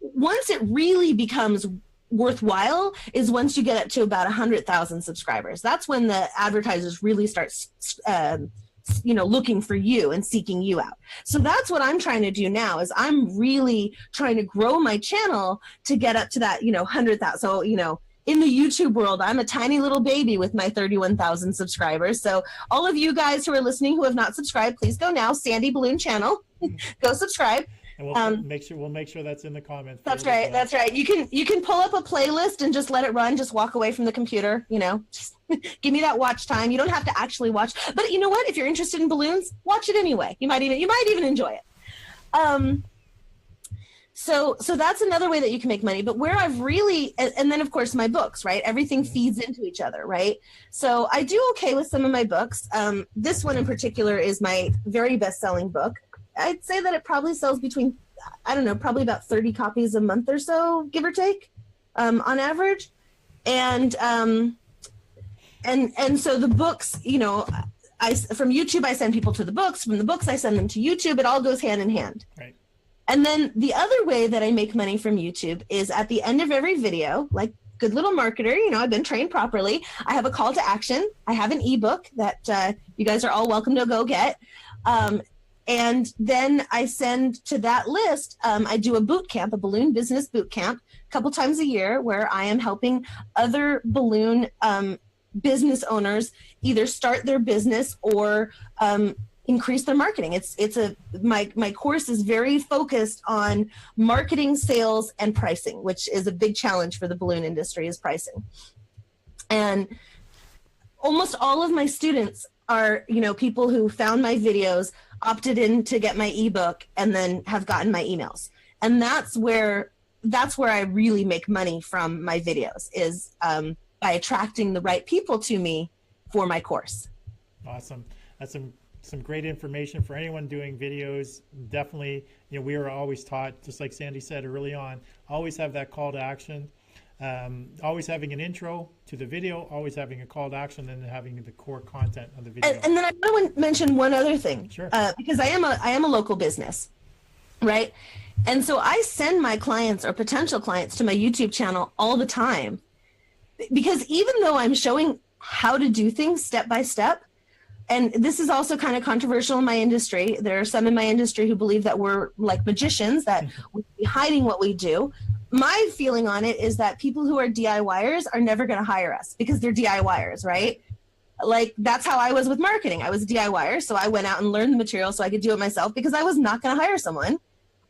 Once it really becomes worthwhile is once you get up to about 100,000 subscribers. That's when the advertisers really start looking for you and seeking you out. So that's what I'm trying to do now is I'm really trying to grow my channel to get up to that, 100,000. So, in the YouTube world, I'm a tiny little baby with my 31,000 subscribers. So all of you guys who are listening who have not subscribed, please go now, Sandy Balloon channel, go subscribe. And we'll make sure that's in the comments. That's right. Well. That's right. You can pull up a playlist and just let it run. Just walk away from the computer. Just give me that watch time. You don't have to actually watch. But you know what? If you're interested in balloons, watch it anyway. You might even enjoy it. So that's another way that you can make money. But where I've really, and then of course my books, right? Everything feeds into each other, right? So I do okay with some of my books. This one in particular is my very best-selling book. I'd say that it probably sells between, probably about 30 copies a month or so, give or take, on average. And so the books, from YouTube, I send people to the books. From the books, I send them to YouTube. It all goes hand in hand. Right. And then the other way that I make money from YouTube is at the end of every video, like good little marketer, I've been trained properly. I have a call to action. I have an ebook that you guys are all welcome to go get. And then I send to that list, I do a boot camp, a balloon business boot camp, a couple times a year where I am helping other balloon business owners either start their business or increase their marketing. My course is very focused on marketing, sales, and pricing, which is a big challenge for the balloon industry is pricing. And almost all of my students are, people who found my videos, opted in to get my ebook, and then have gotten my emails. And that's where I really make money from my videos, is by attracting the right people to me for my course. Awesome. That's some great information for anyone doing videos. Definitely, we are always taught, just like Sandy said early on, always have that call to action. Always having an intro to the video, always having a call to action, and then having the core content of the video. And then I want to mention one other thing, sure. Because I am a local business, right? And so I send my clients or potential clients to my YouTube channel all the time, because even though I'm showing how to do things step by step, and this is also kind of controversial in my industry. There are some in my industry who believe that we're like magicians, that we're hiding what we do. My feeling on it is that people who are DIYers are never going to hire us because they're DIYers, right? Like, that's how I was with marketing. I was a DIYer, so I went out and learned the material so I could do it myself, because I was not going to hire someone.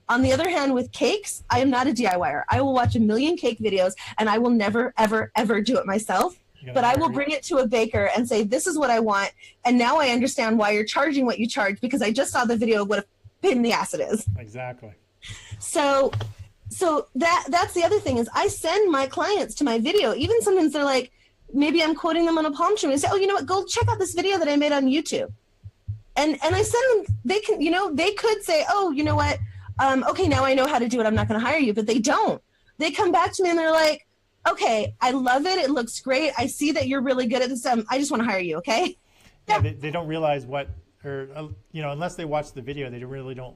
On the other hand, with cakes, I am not a DIYer. I will watch a million cake videos, and I will never, ever, ever do it myself. But I will bring it to a baker and say, this is what I want. And now I understand why you're charging what you charge, because I just saw the video of what a pain in the ass it is. Exactly. So that's the other thing, is I send my clients to my video. Even sometimes they're like, maybe I'm quoting them on a palm tree, and I say, oh, you know what, go check out this video that I made on YouTube. And I send them, they can, they could say, oh, you know what, okay, now I know how to do it, I'm not going to hire you. But they don't. They come back to me and they're like, okay, I love it. It looks great. I see that you're really good at this. I just want to hire you. Okay. Yeah. They don't realize what, or, unless they watch the video, they really don't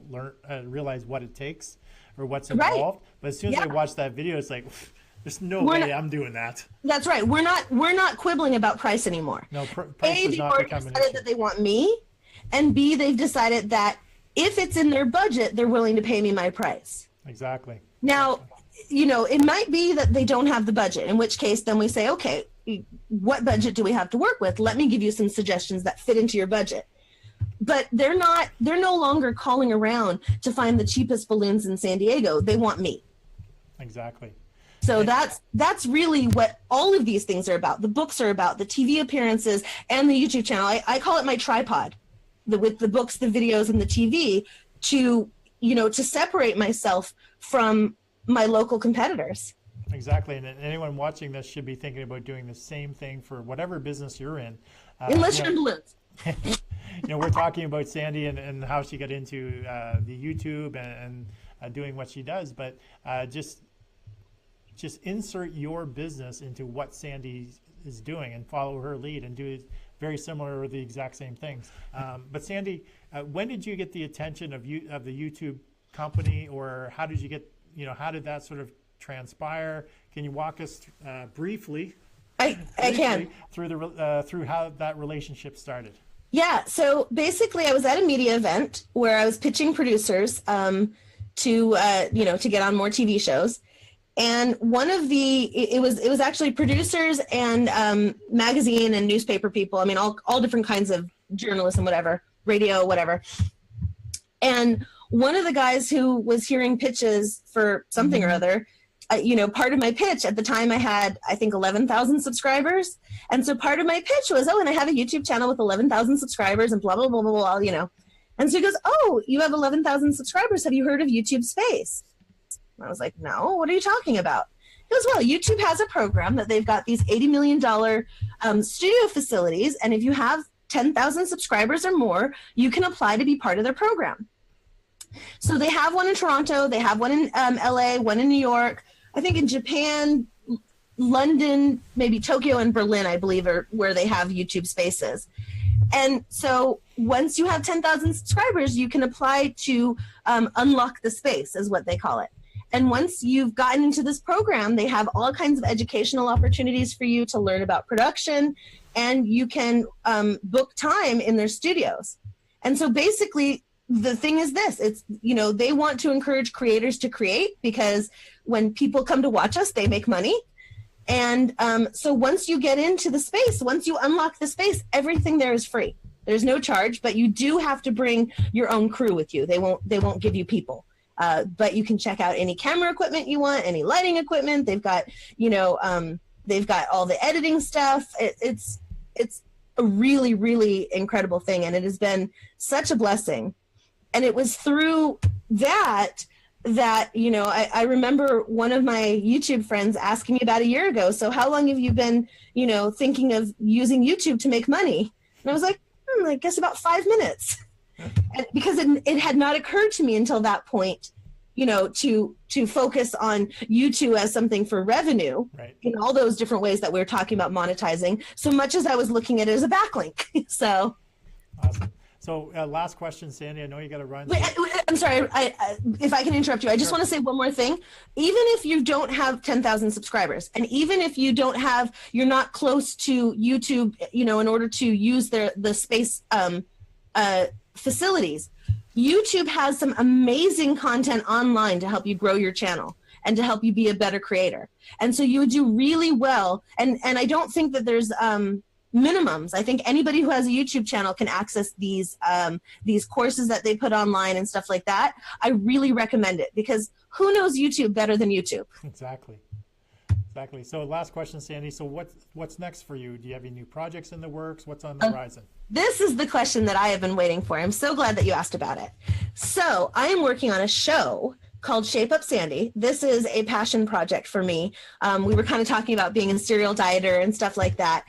realize what it takes or what's involved. Right. But as soon as they watch that video, it's like, there's no way I'm doing that. That's right. We're not quibbling about price anymore. No, price A, does not they've become an decided issue. that they want me, and B, they've decided that if it's in their budget, they're willing to pay me my price. Exactly. Now, it might be that they don't have the budget, in which case then we say, okay, what budget do we have to work with? Let me give you some suggestions that fit into your budget. But they're no longer calling around to find the cheapest balloons in San Diego. They want me. Exactly. So that's really what all of these things are about. The books are about, the TV appearances, and the YouTube channel. I call it my tripod, with the books, the videos, and the TV, to separate myself from my local competitors. Exactly. And anyone watching this should be thinking about doing the same thing for whatever business you're in. Unless you're in balloons. We're talking about Sandy and how she got into the YouTube and doing what she does, but just insert your business into what Sandy is doing and follow her lead and do very similar or the exact same things. But Sandy, when did you get the attention of the YouTube company, or how did you get, how did that sort of transpire? Can you walk us briefly? I can. Through how that relationship started. Yeah. So basically, I was at a media event where I was pitching producers to get on more TV shows. And one of it was actually producers and magazine and newspaper people. I mean, all different kinds of journalists and whatever, radio, whatever. And one of the guys who was hearing pitches for something or other, part of my pitch at the time, I had, I think, 11,000 subscribers. And so part of my pitch was, and I have a YouTube channel with 11,000 subscribers and blah, blah, blah, blah, blah, And so he goes, oh, you have 11,000 subscribers. Have you heard of YouTube Space? And I was like, no, what are you talking about? He goes, well, YouTube has a program that they've got these $80 million studio facilities. And if you have 10,000 subscribers or more, you can apply to be part of their program. So they have one in Toronto. They have one in LA, one in New York. I think in Japan, London, maybe Tokyo and Berlin, I believe, are where they have YouTube Spaces. And so once you have 10,000 subscribers, you can apply to unlock the space, is what they call it. And once you've gotten into this program, they have all kinds of educational opportunities for you to learn about production, and you can book time in their studios. And so basically, the thing is this, it's, they want to encourage creators to create, because when people come to watch us, they make money. And so once you get into the space, once you unlock the space, everything there is free. There's no charge, but you do have to bring your own crew with you. They won't give you people. But you can check out any camera equipment you want, any lighting equipment. They've got, they've got all the editing stuff. It's a really, really incredible thing. And it has been such a blessing. And it was through that, you know, I remember one of my YouTube friends asking me about a year ago, so how long have you been, you know, thinking of using YouTube to make money? And I was like, I guess about 5 minutes. And because it had not occurred to me until that point, you know, to focus on YouTube as something for revenue, right, in all those different ways that we were talking about monetizing, so much as I was looking at it as a backlink. So awesome. So last question, Sandy, I know you got to run. Wait, I'm sorry, if I can interrupt you, I just want to say one more thing. Even if you don't have 10,000 subscribers, and even if you don't have, you're not close to YouTube, you know, in order to use the space facilities, YouTube has some amazing content online to help you grow your channel and to help you be a better creator. And so you would do really well. And I don't think that there's minimums. I think anybody who has a YouTube channel can access these courses that they put online and stuff like that. I really recommend it, because who knows YouTube better than YouTube? Exactly. Exactly. So last question, Sandy. So what's next for you? Do you have any new projects in the works? What's on the horizon? This is the question that I have been waiting for. I'm so glad that you asked about it. So I am working on a show called Shape Up Sandy. This is a passion project for me. We were kind of talking about being a serial dieter and stuff like that.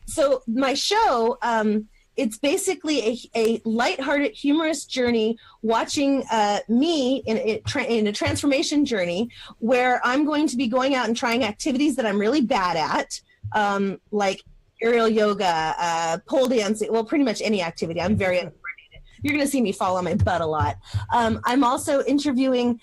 So my show, it's basically a lighthearted, humorous journey watching me in a transformation journey where I'm going to be going out and trying activities that I'm really bad at, like aerial yoga, pole dancing, well, pretty much any activity. I'm very uncoordinated. You're going to see me fall on my butt a lot. I'm also interviewing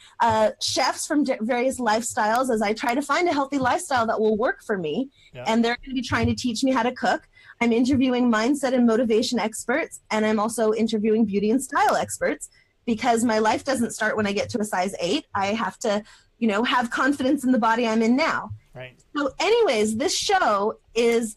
chefs from various lifestyles as I try to find a healthy lifestyle that will work for me. Yeah. And they're going to be trying to teach me how to cook. I'm interviewing mindset and motivation experts, and I'm also interviewing beauty and style experts, because my life doesn't start when I get to a size 8. I have to, you know, have confidence in the body I'm in now. Right. So anyways, this show is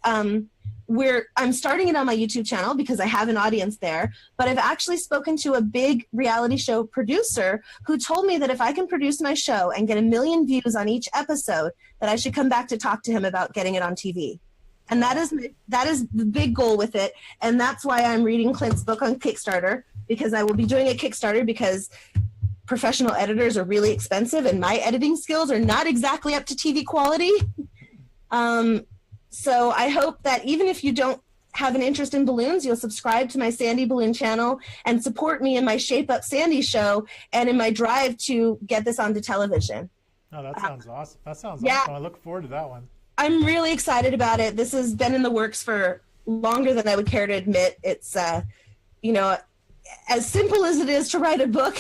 I'm starting it on my YouTube channel because I have an audience there, but I've actually spoken to a big reality show producer who told me that if I can produce my show and get 1 million views on each episode, that I should come back to talk to him about getting it on TV. And that is the big goal with it. And that's why I'm reading Clint's book on Kickstarter, because I will be doing a Kickstarter because professional editors are really expensive and my editing skills are not exactly up to TV quality. So I hope that even if you don't have an interest in balloons, you'll subscribe to my Sandy Balloon channel and support me in my Shape Up Sandy show and in my drive to get this onto television. Oh, that sounds awesome. That sounds awesome. I look forward to that one. I'm really excited about it. This has been in the works for longer than I would care to admit. It's, you know, as simple as it is to write a book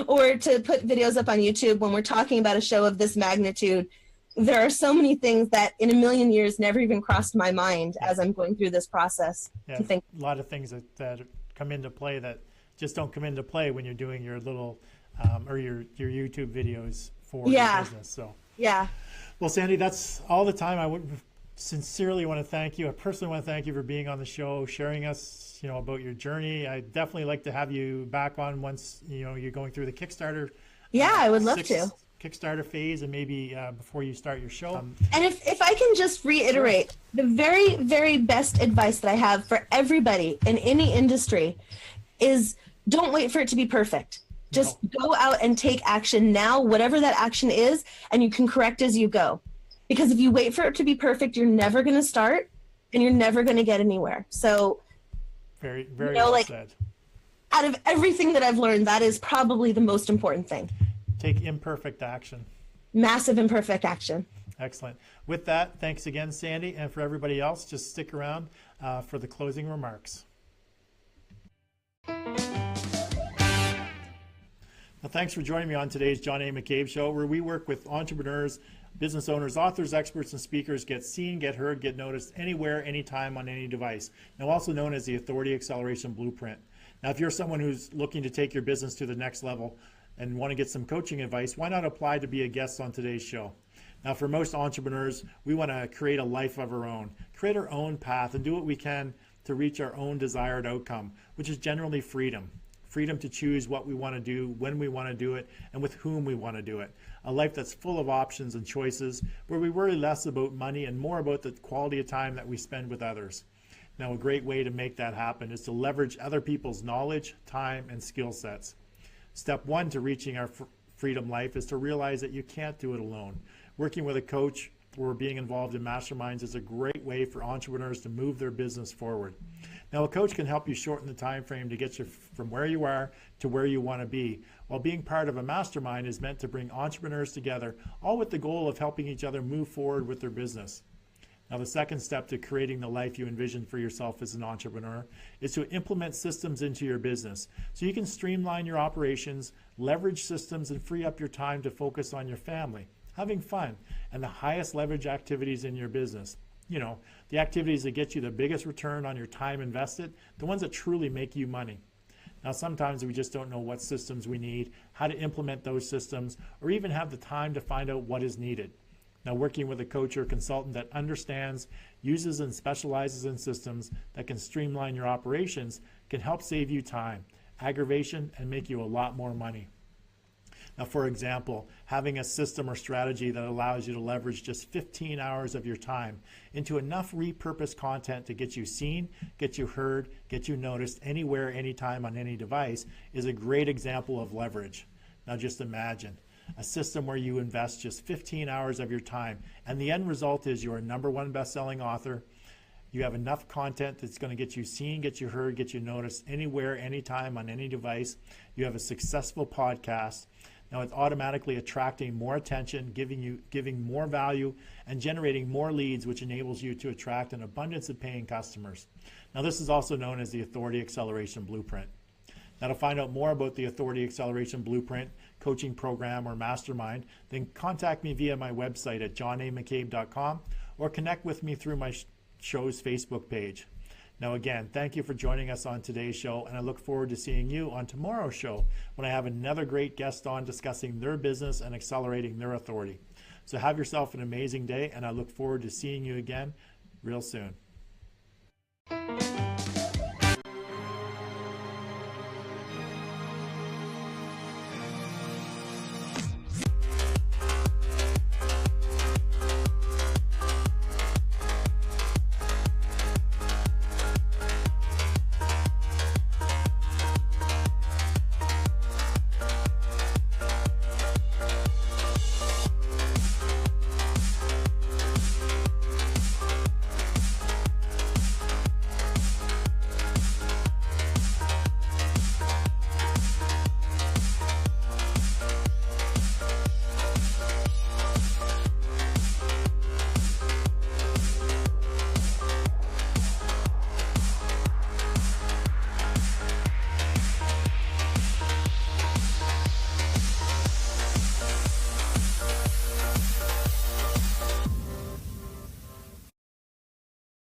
or to put videos up on YouTube, when we're talking about a show of this magnitude, there are so many things that in 1 million years never even crossed my mind as I'm going through this process. Yeah, to think. A lot of things that come into play that just don't come into play when you're doing your little or your YouTube videos for your business. So yeah. Well, Sandy, that's all the time. I would sincerely want to thank you. I personally want to thank you for being on the show, sharing us, you know, about your journey. I definitely like to have you back on once, you know, you're going through the Kickstarter. Yeah, I would love to. Kickstarter phase, and maybe before you start your show. And if I can just reiterate, the very, very best advice that I have for everybody in any industry is don't wait for it to be perfect. Just go out and take action now, whatever that action is, and you can correct as you go. Because if you wait for it to be perfect, you're never going to start and you're never going to get anywhere. So, very, very well said. Out of everything that I've learned, that is probably the most important thing. Take imperfect action. Massive imperfect action. Excellent. With that, thanks again, Sandy. And for everybody else, just stick around for the closing remarks. Well, thanks for joining me on today's John A. McCabe Show, where we work with entrepreneurs, business owners, authors, experts, and speakers get seen, get heard, get noticed anywhere, anytime, on any device. Now, also known as the Authority Acceleration Blueprint. Now, if you're someone who's looking to take your business to the next level and want to get some coaching advice, why not apply to be a guest on today's show? Now, for most entrepreneurs, we want to create a life of our own, create our own path, and do what we can to reach our own desired outcome, which is generally freedom. Freedom to choose what we want to do, when we want to do it, and with whom we want to do it. A life that's full of options and choices, where we worry less about money and more about the quality of time that we spend with others. Now, a great way to make that happen is to leverage other people's knowledge, time, and skill sets. Step one to reaching our freedom life is to realize that you can't do it alone. Working with a coach or being involved in masterminds is a great way for entrepreneurs to move their business forward. Now, a coach can help you shorten the time frame to get you from where you are to where you want to be, while being part of a mastermind is meant to bring entrepreneurs together, all with the goal of helping each other move forward with their business. Now, the second step to creating the life you envision for yourself as an entrepreneur is to implement systems into your business so you can streamline your operations, leverage systems, and free up your time to focus on your family, having fun, and the highest leverage activities in your business. You know, the activities that get you the biggest return on your time invested, the ones that truly make you money. Now, sometimes we just don't know what systems we need, how to implement those systems, or even have the time to find out what is needed. Now, working with a coach or consultant that understands, uses, and specializes in systems that can streamline your operations can help save you time, aggravation, and make you a lot more money. Now, for example, having a system or strategy that allows you to leverage just 15 hours of your time into enough repurposed content to get you seen, get you heard, get you noticed anywhere, anytime, on any device is a great example of leverage. Now, just imagine a system where you invest just 15 hours of your time, and the end result is you're a #1 best-selling author. You have enough content that's going to get you seen, get you heard, get you noticed anywhere, anytime, on any device. You have a successful podcast. Now, it's automatically attracting more attention, giving more value, and generating more leads, which enables you to attract an abundance of paying customers. Now, this is also known as the Authority Acceleration Blueprint. Now, to find out more about the Authority Acceleration Blueprint, coaching program, or mastermind, then contact me via my website at johnamccabe.com or connect with me through my show's Facebook page. Now, again, thank you for joining us on today's show, and I look forward to seeing you on tomorrow's show when I have another great guest on discussing their business and accelerating their authority. So have yourself an amazing day, and I look forward to seeing you again real soon.